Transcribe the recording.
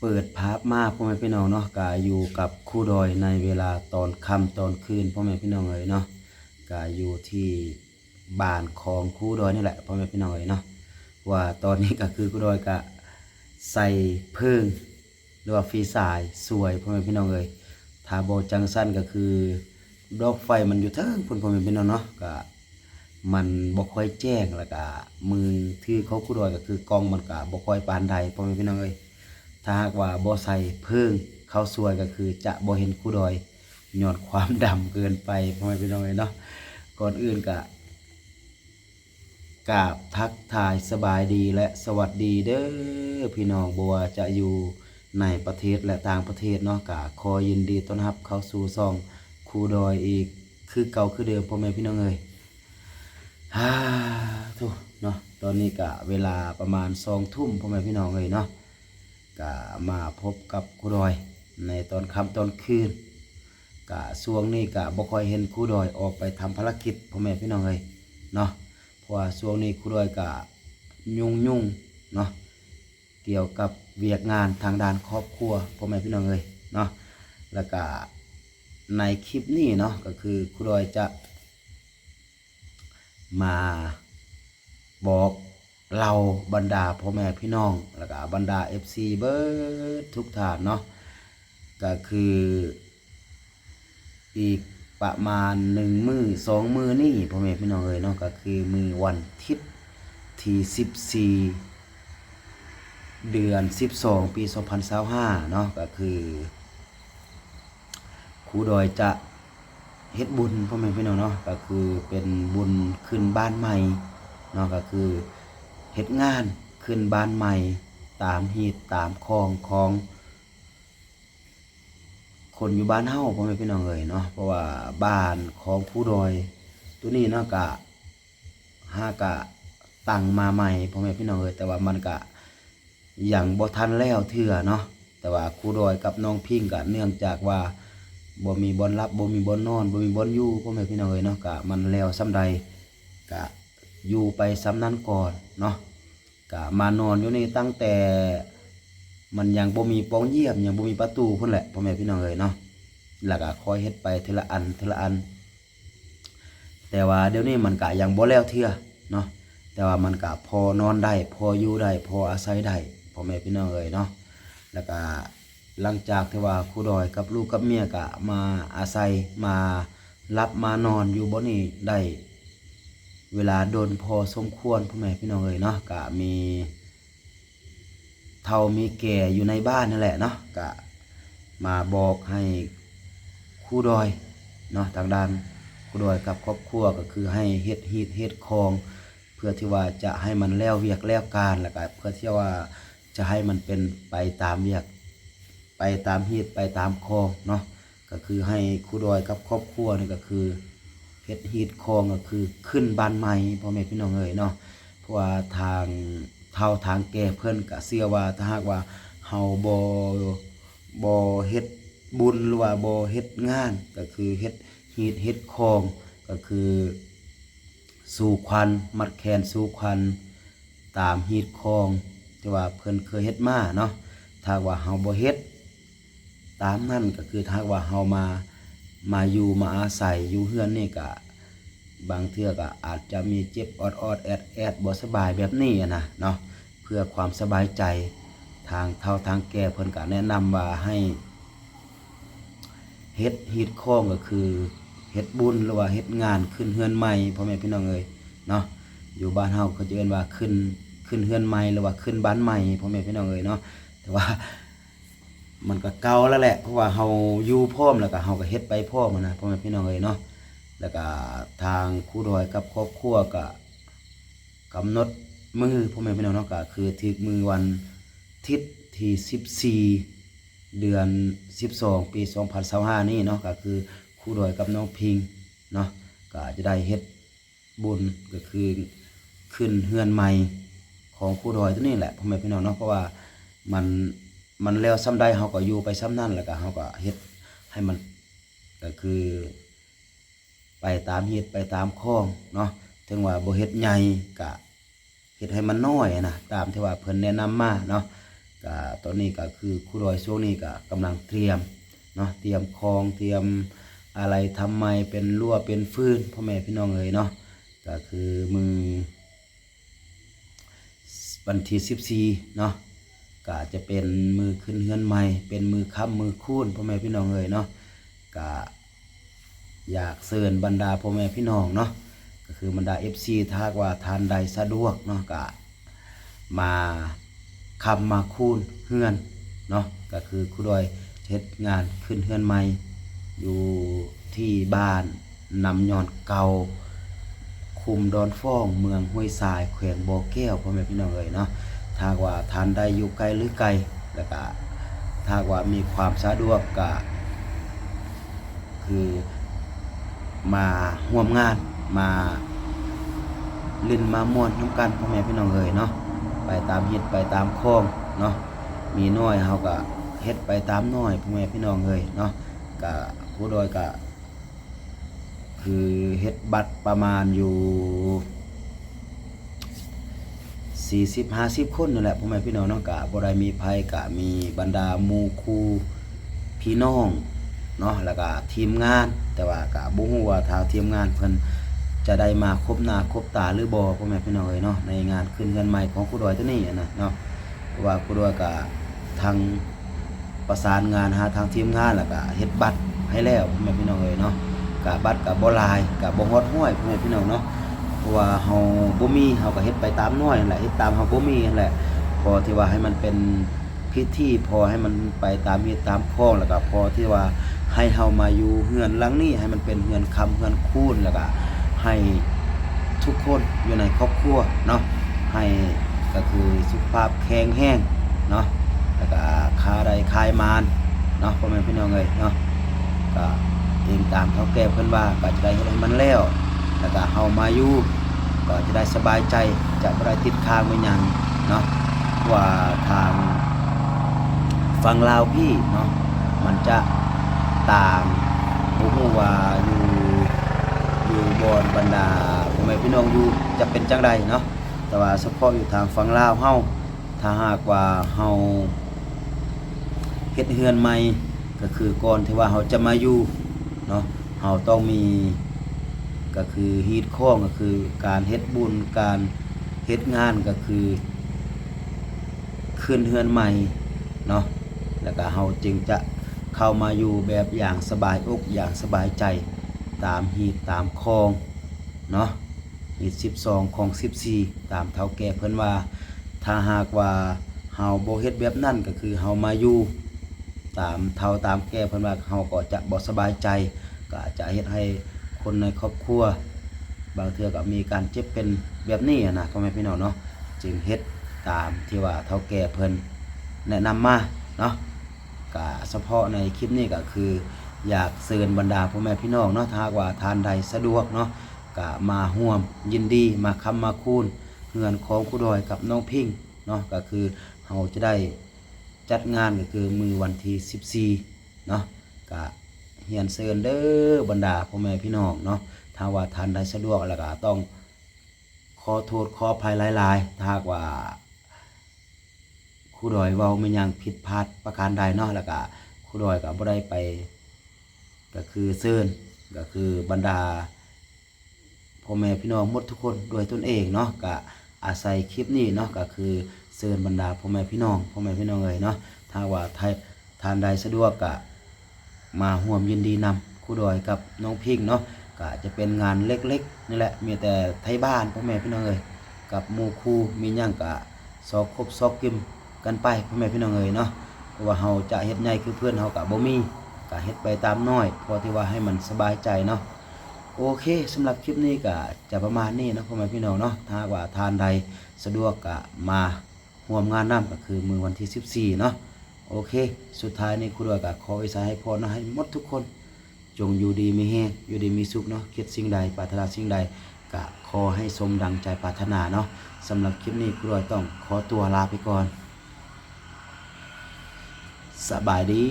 เปิดภาพมาพ่อแม่พี่น้องเนาะก็อยู่กับครูดอยในเวลาตอนค่ำตอนคืนพ่อแม่พี่น้องเอ๋ยเนาะก็อยู่ที่บ้านของครูดอยนี่แหละพ่อแม่พี่น้องเอ๋ยเนาะว่าตอนนี้ก็คือครูดอยก็ใส่เพิ่งหรือว่าฟีสายสวยพ่อแม่พี่น้องเอ๋ยถ้าบ่จังสั้นก็คือดอกไฟมันอยู่เทิงพุ่นพ่อแม่พี่น้องเนาะก็มันบ่ค่อยแจ้งแล้วก็มือถือเขาครูดอยก็คือกล้องมันก็บ่ค่อยปานใดพ่อแม่พี่น้องเอ๋ย ถ้าหากว่าบ่ใส่เพิ่งเข้าสวยก็คือจะบ่เห็นคู่ดอยย้อนความดำเกินไปพ่อแม่พี่น้องเนาะก่อนอื่นก็กราบทักทายสบายดีและสวัสดีเด้อพี่น้องบ่ว่าจะอยู่ในประเทศและต่างประเทศเนาะก็ขอยินดีต้อนรับเข้าสู่ช่องคู่ดอยอีกคือเก่าคือเดิมพ่อแม่พี่น้องเอ้ยฮ่าทุเนาะตอนนี้ก็เวลาประมาณ2 ทุ่มพ่อแม่พี่น้องเอ้ยเนาะ ก็มาพบกับครูดอยในตอนค่ำตอนคืนก็ช่วงนี้ก็บ่ค่อยเห็นครูดอยออกไปทำภารกิจพ่อแม่พี่น้องเลยเนาะเพราะว่าช่วงนี้ครูดอยก็ยุ่งเนาะเกี่ยวกับเวียกงานทางด้านครอบครัวพ่อแม่พี่น้องเลยเนาะแล้วก็ในคลิปนี้เนาะก็คือครูดอยจะมาบอกเราบรรดาพ่อแม่พี่น้องแล้วก็บรรดา FC เบิร์ดทุกท่านเนาะก็คืออีกประมาณ1 มื้อ2 มื้อนี่พ่อแม่พี่น้องเนาะก็คือมือวันอาทิตย์ที่14 เดือน12 ปี2025เนาะก็คือครูดอยจะเฮ็ดบุญพ่อแม่พี่น้องเนาะก็คือเป็นบุญขึ้นบ้านใหม่เนาะก็คือเฮ็ดงานขึ้นบ้านใหม่ตามฮีตตามคลองของคนอยู่บ้านเฮาพ่อแม่พี่น้องเนาะเพราะว่าบ้านของผู้ดอยตัวนี้เนาะก็กะตั้งมาใหม่พ่อแม่พี่น้องแต่ว่ามันก็ยังบ่ทันแล้วเทื่อเนาะแต่ว่าครูดอยกับน้องพิงก็เนื่องจากว่าบ่มีบ่อนรับบ่มีบ่อนนอนบ่มีบ่อนอยู่พ่อแม่พี่น้องเนาะก็มันแล้วส่ำใดก็อยู่ไปส่ำนั้นก่อนเนาะก็มานอนอยู่นี่ตั้งแต่มันยังบ่มีปองเยี่ยมยังบ่มีประตูพุ่นแหละพ่อแม่พี่น้องเนาะแล้วก็คอยเฮ็ดไปทีละอันทีละอันแต่ว่าเดี๋ยวนี้มันก็ยังบ่แล้วเทื่อเนาะแต่ว่ามันก็พอนอนได้พออยู่ได้พออาศัยได้พ่อแม่พี่น้องเนาะแล้วก็หลังจากที่ว่าครูดอยกับลูกกับเมียก็มาอาศัยมารับมานอนอยู่บ่นี้ได้เวลาโดนพอสมควรพ่อแม่พี่น้องเนาะก็มีเฒ่ามีแก่อยู่ในบ้านนั่นแหละเนาะก็มาบอกให้ครูดอยเนาะทางด้านครูดอยกับครอบครัวก็คือให้เฮ็ดคองเพื่อที่ว่าจะให้มันแล้วเวียกแล้วการแล้วก็เพื่อที่ว่าจะให้มันเป็นไปตามเวียกไปตามฮีตไปตามคองเนาะก็คือให้ครูดอยกับครอบครัวนี่ก็คือเฮ็ดฮีตคองก็คือขึ้นบ้านใหม่พ่อแม่พี่น้องเนาะเพราะว่าทางเฒ่าทางแก่เพิ่นก็เชื่อว่าถ้าหากว่าเฮาบ่เฮ็ดบุญหรือว่าบ่เฮ็ดงานก็คือเฮ็ดฮีตเฮ็ดคองก็คือสู่ขวัญมัดแขนสู่ขวัญตามฮีตคองที่ว่าเพิ่นเคยเฮ็ดมาเนาะถ้าว่าเฮาบ่เฮ็ดตามนั้นก็คือถ้าว่าเฮามาอยู่มาอาศัยอยู่เฮือนนี่ก็บางเทื่อก็อาจจะมีเจ็บออดๆแอดบ่สบายแบบนี้นะเนาะเพื่อความสบายใจทางเฒ่าทางแก่เพิ่นก็แนะนำว่าให้เฮ็ดฮีตคองก็คือเฮ็ดบุญหรือว่าเฮ็ดงานขึ้นเฮือนใหม่พ่อแม่พี่น้องเนาะอยู่บ้านเฮาเขาจะเอิ้นว่าขึ้นเฮือนใหม่หรือว่าขึ้นบ้านใหม่พ่อแม่พี่น้องเนาะแต่ว่ามันก็เก่าแล้วแหละเพราะว่าเฮาอยู่พร้อมแล้วก็เฮาก็เฮ็ดไปพร้อมนะพ่อแม่พี่น้องเนาะแล้วก็ทางครูดอยกับครอบครัวก็กำหนดมื้อพ่อแม่พี่น้องเนาะก็คือถึกมื้อวันอาทิตย์ที่14 เดือน12 ปี2025นี่เนาะก็คือครูดอยกับน้องพิงเนาะก็จะได้เฮ็ดบุญก็คือขึ้นเฮือนใหม่ของครูดอยตัวนี้แหละพ่อแม่พี่น้องเนาะเพราะว่ามันแล้วซ้ำใดเฮาก็อยู่ไปซ้ำนั้นแล้วก็เฮาก็เฮ็ดให้มันก็คือไปตามเฮ็ดไปตามคลองเนาะถึงว่าบ่เฮ็ดใหญ่ก็เฮ็ดให้มันน้อยนะตามที่ว่าเพิ่นแนะนำมาเนาะ ก็ตอนนี้ก็คือครูดอยช่วงนี้ก็กำลังเตรียมเนาะเตรียมคองเตรียมอะไรทำไมเป็นรั่วเป็นฟืนพ่อแม่พี่น้องเนาะก็คือมือวันที่14เนาะก็จะเป็นมือขึ้นเฮือนใหม่เป็นมือค้ำมือคูนพ่อแม่พี่น้องเนาะก็อยากเชิญบรรดาพ่อแม่พี่น้องเนาะก็คือบรรดา FC ถ้าว่าทานใดสะดวกเนาะก็มาค้ำมาคูนเฮือนเนาะก็คือครูดอยเฮ็ดงานขึ้นเฮือนใหม่อยู่ที่บ้านนำยอนเก่าคุมดอนฟ้องเมืองห้วยทรายแขวงบ่อแก้วพ่อแม่พี่น้องเนาะถ้าว่าทานใดอยู่ไกลหรือไกลแล้วก็ถ้าว่ามีความสะดวกก็คือมาร่วมงานมาเล่นมาม่วนน้ำกันพ่อแม่พี่น้องเนาะไปตามเฮ็ดไปตามคลองเนาะมีน้อยเฮาก็เฮ็ดไปตามน้อยพ่อแม่พี่น้องเนาะก็ผู้โดยก็คือเฮ็ดบัตรประมาณอยู่40-50คนนั่นแหละพ่อแม่พี่น้องเนาะก็บ่ได้มีภัยก็มีบรรดาหมู่คู่พี่น้องเนาะแล้วก็ทีมงานแต่ว่าก็บ่ฮู้ว่าทางทีมงานเพิ่นจะได้มาครบหน้าครบตาหรือบ่พ่อแม่พี่น้องเนาะในงานขึ้นเงินใหม่ของครูดอยตัวนี้นะเนาะเพราะว่าครูดอยก็ทางประสานงานหาทางทีมงานแล้วก็เฮ็ดบัตรให้แล้วพ่อแม่พี่น้องเนาะก็บัตรก็บ่หลายก็บ่ฮอดห้วยพ่อแม่พี่น้องเนาะเพราะว่าเฮาบ่มีเฮาก็เฮ็ดไปตามน้อยนั่นแหละเฮ็ดตามเฮาบ่มีนั่นแหละพอที่ว่าให้มันเป็นพิธีพอให้มันไปตามเฮ็ดตามพ้องแล้วก็พอที่ว่าให้เฮามาอยู่เฮือนหลังนี้ให้มันเป็นเฮือนคำเฮือนคูนแล้วก็ให้ทุกคนอยู่ในครอบครัวเนาะให้ก็คือสุขภาพแข็งแรงเนาะแล้วก็ค้าใดคายมานเนาะพ่อแม่พี่น้องเนาะก็เองตามเฒ่าแก่เพิ่นว่าก็จะได้เฮ็ดให้มันแล้วแล้วก็เฮามาอยู่ก็จะได้สบายใจจะบ่ได้ติดค้างไว้หยังเนาะว่าทางฝั่งลาวพี่เนาะมันจะต่างบ่ฮู้ว่าอยู่บ่อนบรรดาพ่อแม่พี่น้องอยู่จะเป็นจังไดเนาะแต่ว่าเฉพาะอยู่ทางฝั่งลาวเฮาถ้าหากว่าเฮาเฮ็ดเฮือนใหม่ก็คือก่อนที่ว่าเฮาจะมาอยู่เนาะเฮาต้องมีก็คือฮีตข้องก็คือการเฮ็ดบุญการเฮ็ดงานก็คือขึ้นเฮือนใหม่เนาะแล้วก็เฮาจึงจะเข้ามาอยู่แบบอย่างสบายอกอย่างสบายใจตามฮีตตามคลองเนาะฮีต12ของ14ตามเฒ่าแก่เพิ่นว่าถ้าหากว่าเฮาบ่เฮ็ดแบบนั้นก็คือเฮามาอยู่ตามเฒ่าตามแก่เพิ่นว่าเฮาก็จะบ่สบายใจก็จะเฮ็ดให้คนในครอบครัวบางเทื่อก็มีการเจ็บเป็นแบบนี้นะพ่อแม่พี่น้องเนาะจึงเฮ็ดตามที่ว่าเฒ่าแก่เพิ่นแนะนำมาเนาะก็เฉพาะในคลิปนี้ก็คืออยากเชิญบรรดาพ่อแม่พี่น้องเนาะถ้าว่าทานใดสะดวกเนาะก็มาร่วมยินดีมาค้ำมาคูนเฮือนของครูดอยกับน้องพิงเนาะก็คือเฮาจะได้จัดงานก็คือมือวันที่14เนาะก็เฮียนเชิญเด้อบรรดาพ่อแม่พี่น้องเนาะถ้าว่าทานใดสะดวกแล้วก็ต้องขอโทษขออภัยหลายๆถ้าว่าครูดอยเว้าไม่ยังผิดพลาดประการใดเนาะแล้วก็ครูดอยก็บ่ได้ไปก็คือเชิญก็คือบรรดาพ่อแม่พี่น้องหมดทุกคนด้วยตนเองเนาะก็อาศัยคลิปนี้เนาะก็คือเชิญบรรดาพ่อแม่พี่น้องเนาะถ้าว่าทานใดสะดวกก็มาร่วมยินดีนำครูดอยกับน้องพิงเนาะก็จะเป็นงานเล็กๆนี่แหละมีแต่ไทยบ้านพ่อแม่พี่น้องกับหมู่คู่มีหยังก็ซอกครบซอกกิมกันไปพ่อแม่พี่น้องเนาะเพราะว่าเฮาจะเฮ็ดใหญ่คือเพื่อนเฮาก็บ่มีก็เฮ็ดไปตามน้อยพอที่ว่าให้มันสบายใจเนาะโอเคสำหรับคลิปนี้ก็จะประมาณนี้นะพ่อแม่พี่น้องเนาะถ้าว่าทานใดสะดวกก็มาร่วมงานนํก็คือมื้อวันที่14เนาะโอเคสุดท้ายนี้ครูดอยก็ขออวยพรให้พรนะให้หมดทุกคนจงอยู่ดีมีแฮงอยู่ดีมีสุขเนาะคิดสิ่งใดปรารถนาสิ่งใดก็ขอให้สมดังใจปรารถนาเนาะสำหรับคลิปนี้ครูดอยต้องขอตัวลาไปก่อนสบายดี